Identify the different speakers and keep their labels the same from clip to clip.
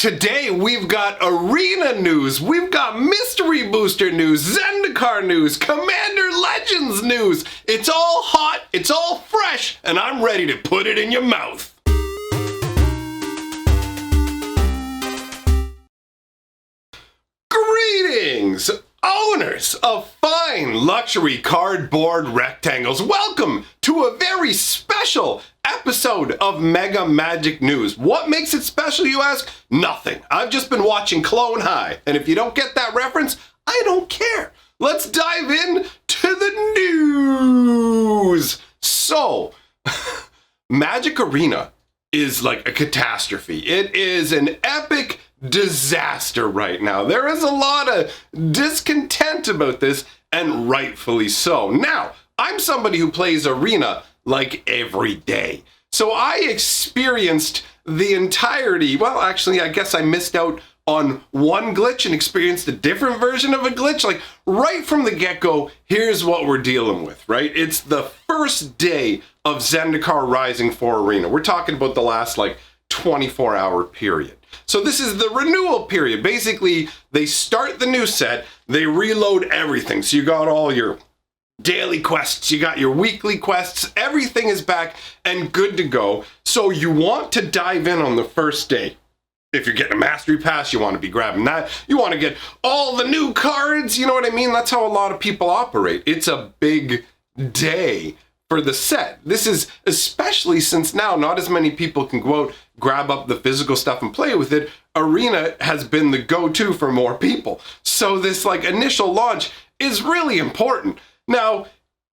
Speaker 1: Today we've got Arena news, we've got Mystery Booster news, Zendikar news, Commander Legends news. It's all hot, it's all fresh, and I'm ready to put it in your mouth. Greetings, owners of fine luxury cardboard rectangles. Welcome to a very special episode of Mega Magic News. What makes it special, you ask? Nothing. I've just been watching Clone High, and if you don't get that reference, I don't care. Let's dive in to the news. So, Magic Arena is like a catastrophe. It is an epic disaster right now. There is a lot of discontent about this, and rightfully so. Now, I'm somebody who plays Arena like every day. So I experienced the entirety, well, actually, I guess I missed out on one glitch and experienced a different version of a glitch. Like right from the get-go, here's what we're dealing with, right? It's the first day of Zendikar Rising 4 Arena. We're talking about the last like 24-hour period. So this is the renewal period. Basically, they start the new set, they reload everything. So you got all your daily quests, you got your weekly quests, everything is back and good to go. So you want to dive in on the first day. If you're getting a mastery pass, you want to be grabbing that. You want to get all the new cards, you know what I mean? That's how a lot of people operate. It's a big day for the set. This is especially since now not as many people can go out, grab up the physical stuff and play with it. Arena has been the go-to for more people. So this like initial launch is really important. Now,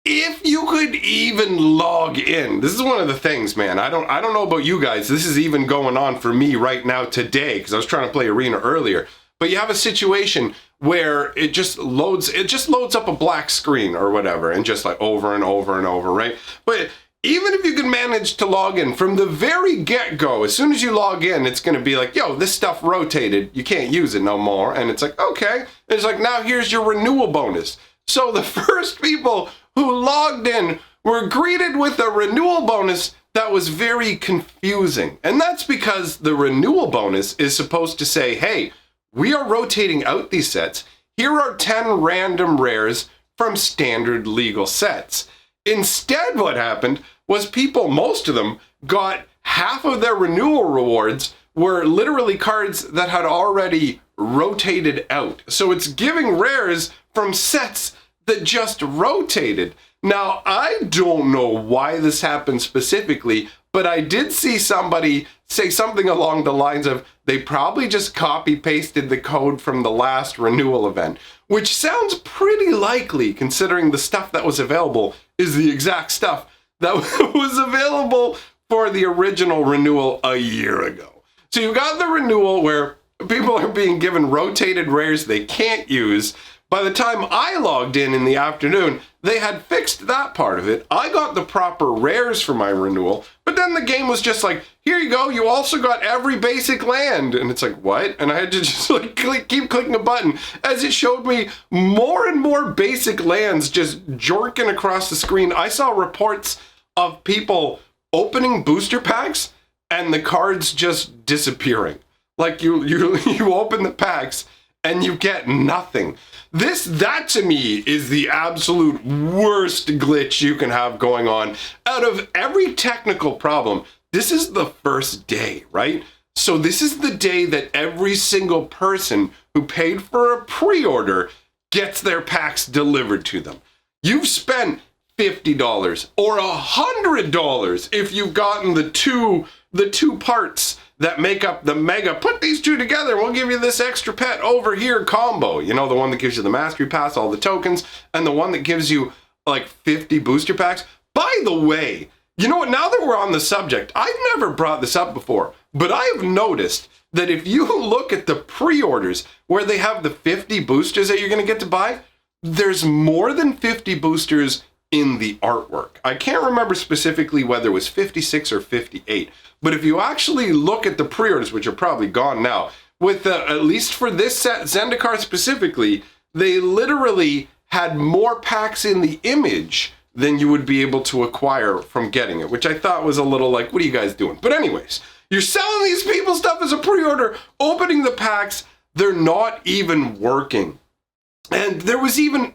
Speaker 1: if you could even log in, this is one of the things, man. I don't know about you guys. This is even going on for me right now today because I was trying to play Arena earlier. But you have a situation where it just loads up a black screen or whatever, and just like over and over and over, right? But even if you can manage to log in from the very get-go, as soon as you log in, it's going to be like, yo, this stuff rotated. You can't use it no more. And it's like, okay. And it's like, now here's your renewal bonus. So the first people who logged in were greeted with a renewal bonus that was very confusing. And that's because the renewal bonus is supposed to say, hey, we are rotating out these sets. Here are 10 random rares from standard legal sets. Instead, what happened was people, most of them, got half of their renewal rewards were literally cards that had already rotated out. So it's giving rares from sets that just rotated. Now, I don't know why this happened specifically, but I did see somebody say something along the lines of they probably just copy-pasted the code from the last renewal event, which sounds pretty likely considering the stuff that was available is the exact stuff that was available for the original renewal a year ago. So you've got the renewal where people are being given rotated rares they can't use. By the time I logged in the afternoon, they had fixed that part of it. I got the proper rares for my renewal, but then the game was just like, here you go, you also got every basic land. And it's like, what? And I had to just like keep clicking a button as it showed me more and more basic lands just jerking across the screen. I saw reports of people opening booster packs and the cards just disappearing. Like you open the packs and you get nothing. That to me is the absolute worst glitch you can have going on. Out of every technical problem, this is the first day, right? So this is the day that every single person who paid for a pre-order gets their packs delivered to them. You've spent $50 or $100 if you've gotten the two parts that make up the mega, put these two together, we'll give you this extra pet over here combo. You know, the one that gives you the mastery pass, all the tokens, and the one that gives you like 50 booster packs. By the way, you know what, now that we're on the subject, I've never brought this up before, but I have noticed that if you look at the pre-orders where they have the 50 boosters that you're gonna get to buy, there's more than 50 boosters in the artwork. I can't remember specifically whether it was 56 or 58, but if you actually look at the pre-orders, which are probably gone now, with at least for this set, Zendikar specifically, they literally had more packs in the image than you would be able to acquire from getting it, which I thought was a little like, what are you guys doing? But anyways, You're selling these people stuff as a pre-order, opening the packs, they're not even working. And there was even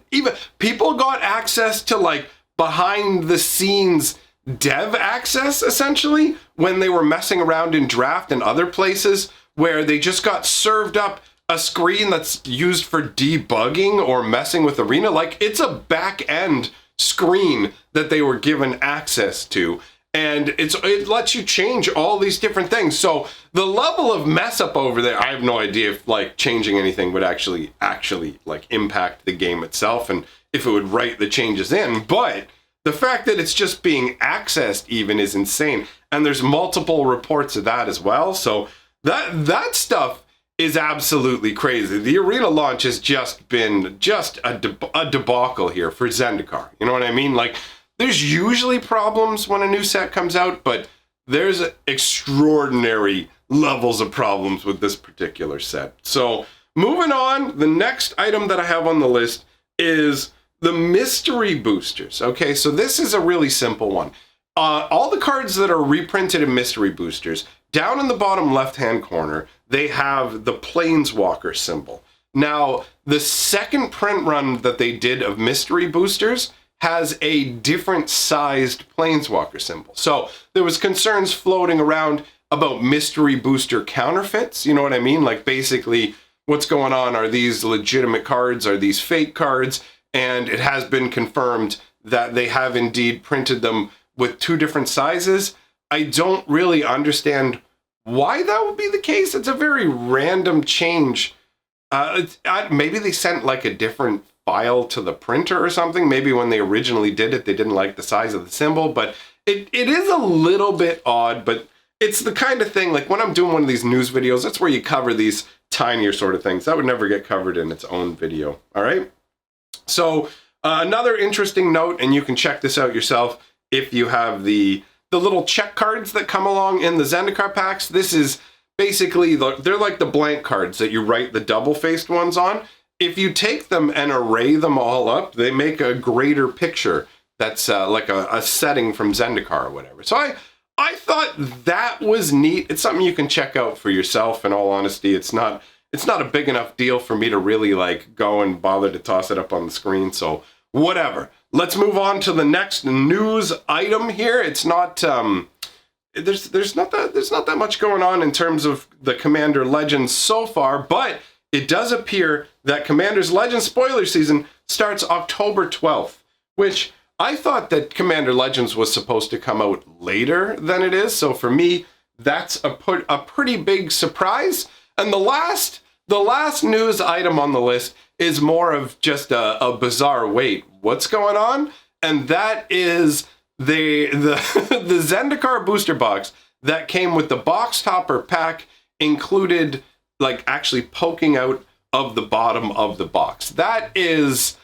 Speaker 1: people got access to like behind the scenes dev access essentially when they were messing around in draft and other places where they just got served up a screen that's used for debugging or messing with Arena. Like it's a back end screen that they were given access to. And it lets you change all these different things. So the level of mess up over there, I have no idea if like changing anything would actually like impact the game itself and if it would write the changes in. But the fact that it's just being accessed even is insane. And there's multiple reports of that as well. So that stuff is absolutely crazy. The Arena launch has just been a debacle here for Zendikar. You know what I mean? Like, there's usually problems when a new set comes out, but there's extraordinary levels of problems with this particular set. So moving on, the next item that I have on the list is the mystery boosters. Okay, so this is a really simple one. All the cards that are reprinted in mystery boosters, down in the bottom left-hand corner, they have the Planeswalker symbol. Now, the second print run that they did of mystery boosters has a different sized Planeswalker symbol. So there was concerns floating around about mystery booster counterfeits. You know what I mean? Like basically what's going on? Are these legitimate cards? Are these fake cards? And it has been confirmed that they have indeed printed them with two different sizes. I don't really understand why that would be the case. It's a very random change. Maybe they sent like a different file to the printer or something. Maybe when they originally did it, they didn't like the size of the symbol, but it is a little bit odd, but it's the kind of thing, like when I'm doing one of these news videos, that's where you cover these tinier sort of things. That would never get covered in its own video, all right? So another interesting note, and you can check this out yourself if you have the little check cards that come along in the Zendikar packs. This is basically, they're like the blank cards that you write the double-faced ones on. If you take them and array them all up, they make a greater picture that's like a setting from Zendikar or whatever. So I thought that was neat. It's something you can check out for yourself. In all honesty, it's not a big enough deal for me to really like go and bother to toss it up on the screen. So whatever. Let's move on to the next news item here. It's not there's not that much going on in terms of the Commander Legends so far, but it does appear that Commander's Legends spoiler season starts October 12th, which I thought that Commander Legends was supposed to come out later than it is. So for me, that's a pretty big surprise. And the last news item on the list is more of just a bizarre wait. What's going on? And that is the Zendikar booster box that came with the Boxtopper pack included like actually poking out of the bottom of the box. That is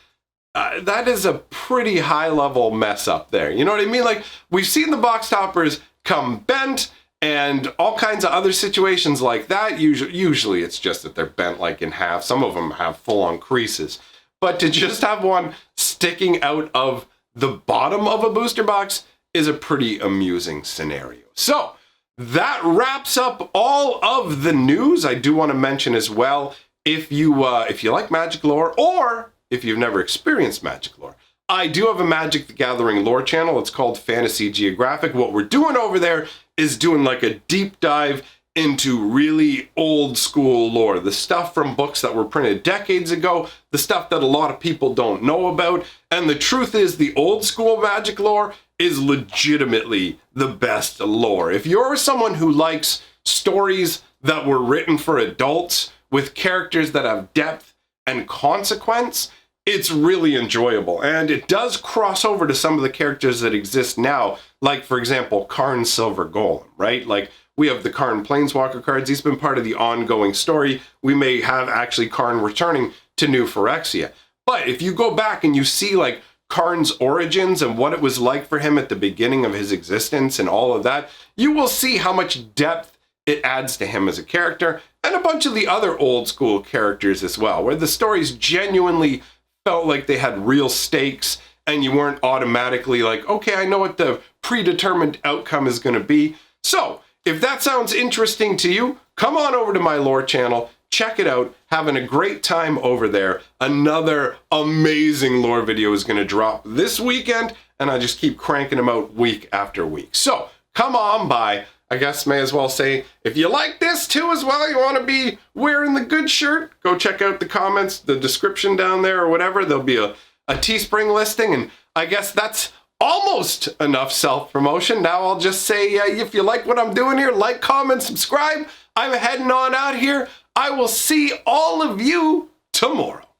Speaker 1: a pretty high level mess up there. You know what I mean? Like we've seen the Boxtoppers come bent and all kinds of other situations like that. Usually it's just that they're bent like in half. Some of them have full on creases. But to just have one sticking out of the bottom of a booster box is a pretty amusing scenario. So that wraps up all of the news. I do want to mention as well, if you like Magic lore, or if you've never experienced Magic lore, I do have a Magic the Gathering lore channel. It's called Fantasy Geographic. What we're doing over there is doing like a deep dive into really old school lore, the stuff from books that were printed decades ago, the stuff that a lot of people don't know about. And the truth is, the old school Magic lore is legitimately the best lore. If you're someone who likes stories that were written for adults with characters that have depth and consequence, it's really enjoyable. And it does cross over to some of the characters that exist now, like, for example, Karn Silver Golem, right? Like, we have the Karn Planeswalker cards. He's been part of the ongoing story. We may have actually Karn returning to New Phyrexia. But if you go back and you see, like, Karn's origins and what it was like for him at the beginning of his existence and all of that, you will see how much depth it adds to him as a character, and a bunch of the other old school characters as well, where the stories genuinely felt like they had real stakes and you weren't automatically like, okay, I know what the predetermined outcome is going to be. So if that sounds interesting to you, come on over to my lore channel. Check it out. Having a great time over there. Another amazing lore video is going to drop this weekend, and I just keep cranking them out week after week. So come on by. I guess may as well say, if you like this too as well, you want to be wearing the good shirt, go check out the comments, the description down there or whatever. There'll be a Teespring listing, and I guess that's almost enough self-promotion. Now I'll just say, if you like what I'm doing here, like, comment, subscribe. I'm heading on out here. I will see all of you tomorrow.